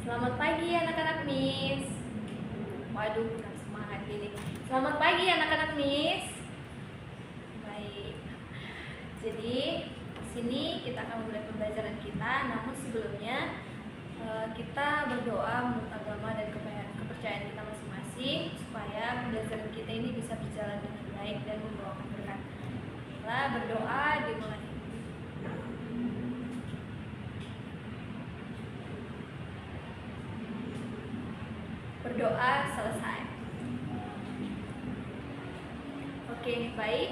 Selamat pagi anak-anak Miss. Waduh, kurang semangat gini. Selamat pagi anak-anak Miss. Baik. Jadi sini kita akan mulai pembelajaran kita. Namun sebelumnya kita berdoa menurut agama dan kepercayaan kita masing-masing supaya pembelajaran kita ini bisa berjalan dengan baik dan membawakan berkat. Kita berdoa dimulai. Berdoa selesai. Oke, baik.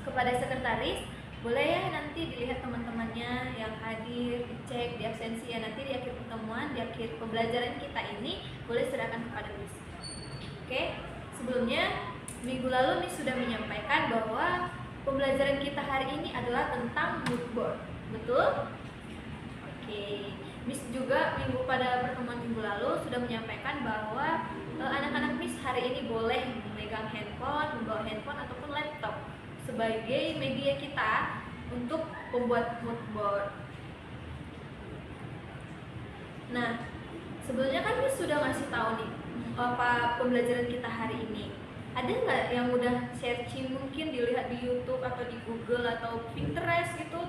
Kepada sekretaris, boleh ya nanti dilihat teman-temannya yang hadir, dicek di absensi ya, nanti di akhir pertemuan, di akhir pembelajaran kita ini boleh serahkan kepada Miss. Oke, sebelumnya minggu lalu Miss sudah menyampaikan bahwa pembelajaran kita hari ini adalah tentang mood board. Betul? Oke. Miss juga pada pertemuan minggu lalu sudah menyampaikan bahwa anak-anak Miss hari ini boleh memegang handphone, membawa handphone ataupun laptop sebagai media kita untuk membuat mood board. Nah, sebelumnya kan Miss sudah ngasih tahu nih apa pembelajaran kita hari ini. Ada nggak yang udah searching, mungkin dilihat di YouTube atau di Google atau Pinterest gitu?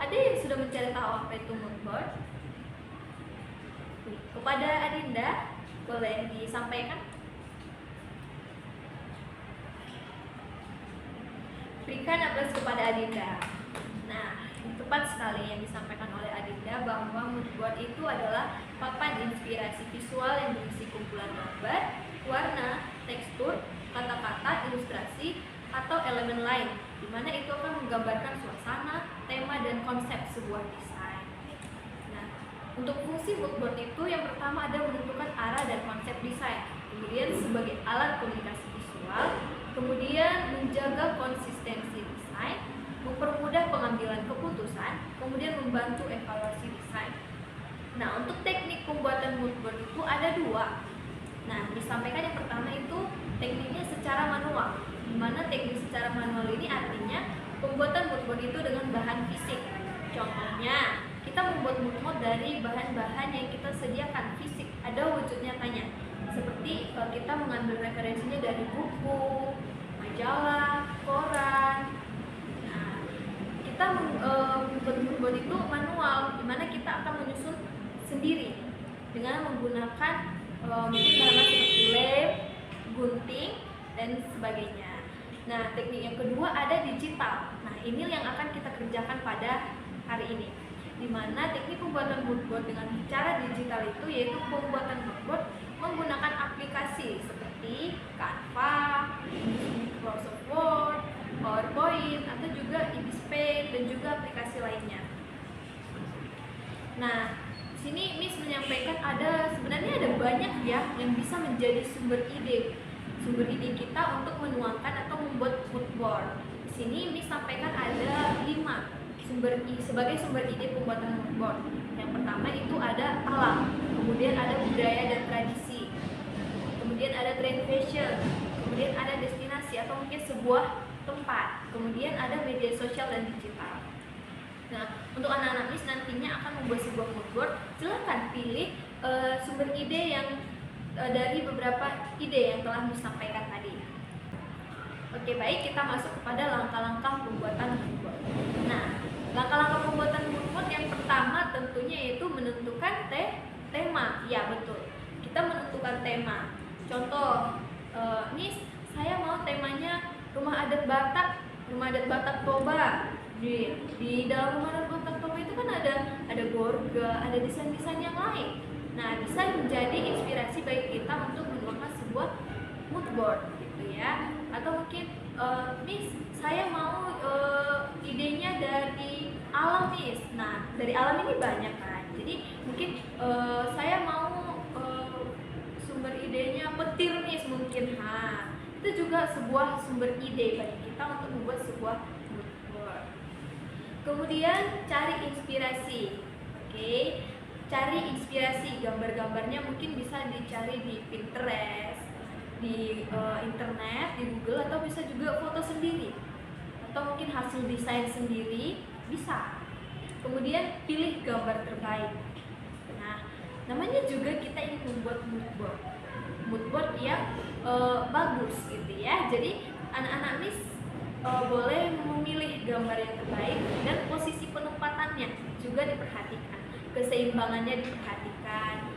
Ada yang sudah mencari tahu apa itu mood board? Kepada Adinda, boleh disampaikan? Berikan aplaus kepada Adinda. Nah, tepat sekali yang disampaikan oleh Adinda bahwa mood board itu adalah papan inspirasi visual yang berisi kumpulan gambar, warna, tekstur, kata-kata, ilustrasi, atau elemen lain, di mana itu akan menggambarkan suasana, tema, dan konsep sebuah desain. Untuk fungsi mood board itu yang pertama ada menentukan arah dan konsep desain, kemudian sebagai alat komunikasi visual, kemudian menjaga konsistensi desain, mempermudah pengambilan keputusan, kemudian membantu evaluasi desain. Nah, untuk teknik pembuatan mood board itu ada dua. Nah, disampaikan yang pertama itu tekniknya secara manual, di mana teknik secara manual ini artinya pembuatan mood board itu dengan bahan fisik. Contohnya, kita membuat mood board dari bahan-bahan yang kita sediakan fisik, ada wujud nyatanya. Seperti kita mengambil referensinya dari buku, majalah, koran. Nah, kita membuat mood board itu manual, di mana kita akan menyusun sendiri dengan menggunakan mungkin bahan seperti lem, gunting, dan sebagainya. Nah, teknik yang kedua ada digital. Nah, ini yang akan kita kerjakan pada hari ini, di mana teknik pembuatan mood board dengan cara digital itu yaitu pembuatan mood board menggunakan aplikasi seperti Canva, Microsoft Word, PowerPoint, atau juga Ibis Paint dan juga aplikasi lainnya. Nah, di sini Miss menyampaikan sebenarnya ada banyak ya yang bisa menjadi sumber ide kita untuk menuangkan atau membuat mood board. Di sini Miss sampaikan ada 5 sebagai sumber ide pembuatan mood board. Yang pertama itu ada alam, kemudian ada budaya dan tradisi, kemudian ada tren fashion, kemudian ada destinasi atau mungkin sebuah tempat, kemudian ada media sosial dan digital. Nah, untuk anak-anak Miss nantinya akan membuat sebuah mood board, silahkan pilih sumber ide yang dari beberapa ide yang telah Miss sampaikan tadi. Oke, baik, kita masuk kepada langkah-langkah pembuatan mood board. Nah, langkah-langkah pembuatan mood board yang pertama tentunya yaitu menentukan tema. Ya, betul. Kita menentukan tema. Contoh, Miss, saya mau temanya rumah adat Batak Toba. Di dalam rumah adat Batak Toba itu kan ada gorga, ada desain-desain yang lain. Nah, bisa menjadi inspirasi bagi kita untuk menuangkan sebuah mood board gitu ya. Atau mungkin Miss, saya mau idenya dari alam, Miss. Nah, dari alam ini banyak kan. Jadi mungkin saya mau sumber idenya petir, Miss, mungkin. Itu juga sebuah sumber ide bagi kita untuk membuat sebuah mood board. Kemudian cari inspirasi. Oke. Cari inspirasi, gambar-gambarnya mungkin bisa dicari di Pinterest, di internet, di Google, atau bisa juga foto sendiri, atau mungkin hasil desain sendiri bisa. Kemudian pilih gambar terbaik. Namanya juga kita ingin membuat mood board yang bagus gitu ya. Jadi anak-anak Miss boleh memilih gambar yang terbaik dan posisi penempatannya juga diperhatikan, keseimbangannya diperhatikan,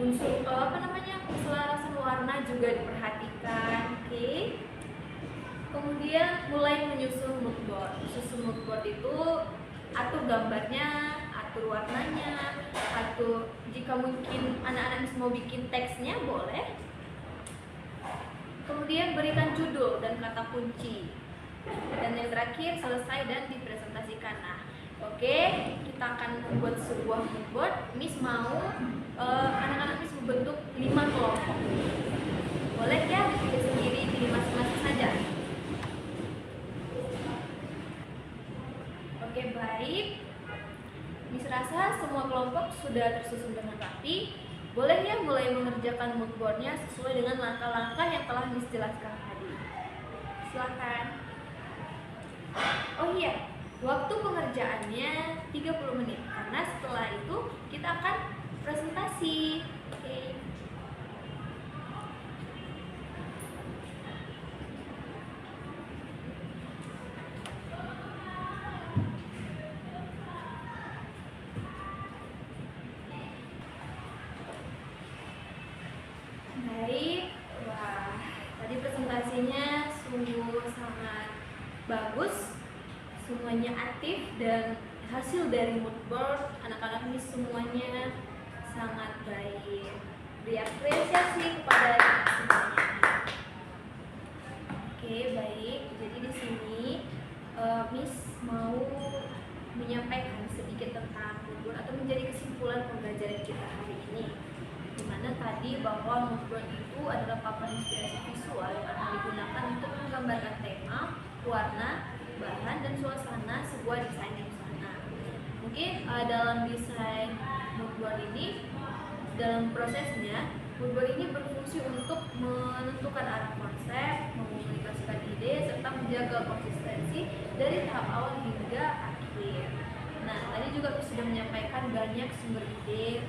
unsur keselarasan warna juga diperhatikan. Oke. Kemudian mulai menyusun mood board. Susun mood board itu atur gambarnya, atur warnanya, atur jika mungkin anak-anak mau bikin teksnya boleh. Kemudian berikan judul dan kata kunci. Dan yang terakhir selesai dan dipresentasikan. Nah, oke, kita akan membuat sebuah mood board. Miss mau anak-anak Miss membentuk 5 kelompok. Boleh ya dipilih sendiri, pilih masing-masing saja. Oke, baik. Miss rasa semua kelompok sudah tersusun dengan rapi. Boleh ya mulai mengerjakan mood boardnya sesuai dengan langkah-langkah yang telah Miss jelaskan tadi. Silakan. Oh iya, waktu pengerjaannya 30 menit karena setelah itu kita akan presentasi. Oke. Baik, wah, tadi presentasinya sungguh sangat bagus, semuanya aktif dan hasil dari mood board anak-anak Miss semuanya sangat baik. Beri apresiasi kepada semuanya. Oke, baik. Jadi di sini Miss mau menyampaikan sedikit tentang mood board atau menjadi kesimpulan pembelajaran kita hari ini. Dimana tadi bahwa mood board itu adalah papan inspirasi visual yang akan digunakan untuk menggambarkan tema, warna, bahan, dan suasana sebuah desain busana. Mungkin dalam desain mood board ini, dalam prosesnya mood board ini berfungsi untuk menentukan arah konsep, mengomunikasikan ide, serta menjaga konsistensi dari tahap awal hingga akhir. Nah, tadi juga sudah menyampaikan banyak sumber ide,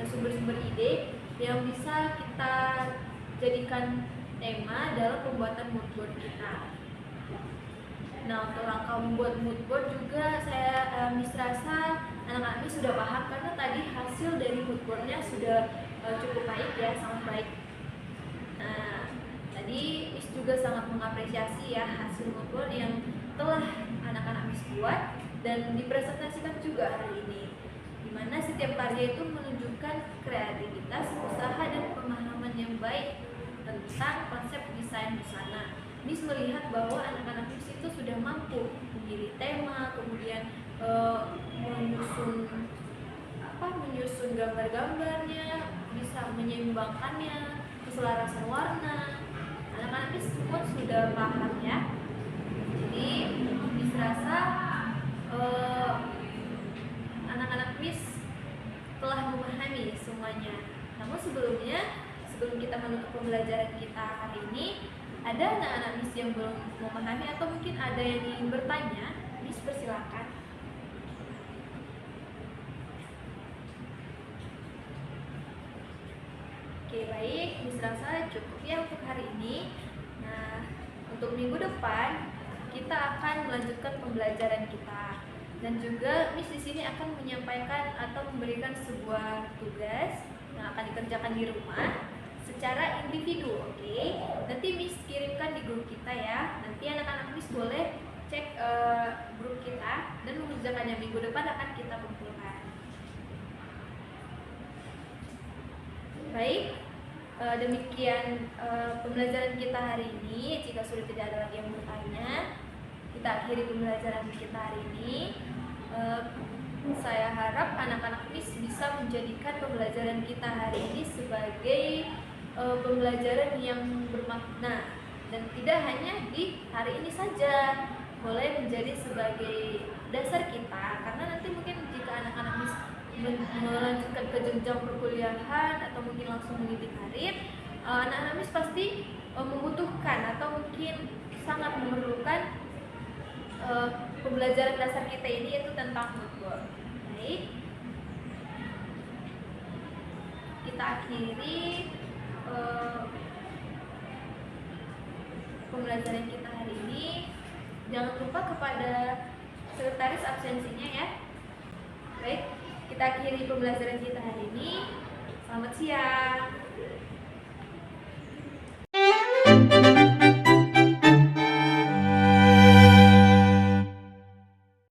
sumber-sumber ide yang bisa kita jadikan tema dalam pembuatan mood board kita. Nah, untuk langkah membuat mood board juga saya Miss rasa anak-anak Miss sudah paham karena tadi hasil dari mood boardnya sudah cukup baik ya, sangat baik. Nah, tadi Miss juga sangat mengapresiasi ya hasil mood board yang telah anak-anak Miss buat dan dipresentasikan juga hari ini. Dimana setiap karya itu menunjukkan kreativitas, usaha, dan pemahaman yang baik tentang konsep desain busana. Miss melihat bahwa anak-anak Miss itu sudah mampu memilih tema, kemudian menyusun gambar-gambarnya, bisa menyeimbangkannya, keselarasan warna. Anak-anak Miss semua sudah paham ya. Jadi Miss rasa anak-anak Miss telah memahami semuanya. Namun sebelum kita menutup pembelajaran kita hari ini, ada anak-anak Miss yang belum memahami atau mungkin ada yang ingin bertanya. Miss persilakan. Oke, baik. Miss rasa cukup ya untuk hari ini. Nah, untuk minggu depan kita akan melanjutkan pembelajaran kita. Dan juga Miss di sini akan menyampaikan atau memberikan sebuah tugas yang akan dikerjakan di rumah secara individu, oke? Nanti Miss kirimkan di grup kita ya. Nanti anak-anak Miss boleh cek grup kita dan mengerjakannya. Minggu depan akan kita kumpulkan. Baik, demikian pembelajaran kita hari ini. Jika sudah tidak ada lagi yang bertanya, kita akhiri pembelajaran kita hari ini. Saya harap anak-anak Miss bisa menjadikan pembelajaran kita hari ini sebagai pembelajaran yang bermakna dan tidak hanya di hari ini saja, boleh menjadi sebagai dasar kita, karena nanti mungkin jika anak-anak Miss melanjutkan ke jenjang perkuliahan atau mungkin langsung meniti karir, anak-anak Miss pasti membutuhkan atau mungkin sangat memerlukan pembelajaran dasar kita ini, yaitu tentang mood board. Baik, kita akhiri pembelajaran kita hari ini. Jangan lupa kepada sekretaris absensinya ya. Baik, kita akhiri pembelajaran kita hari ini. Selamat siang.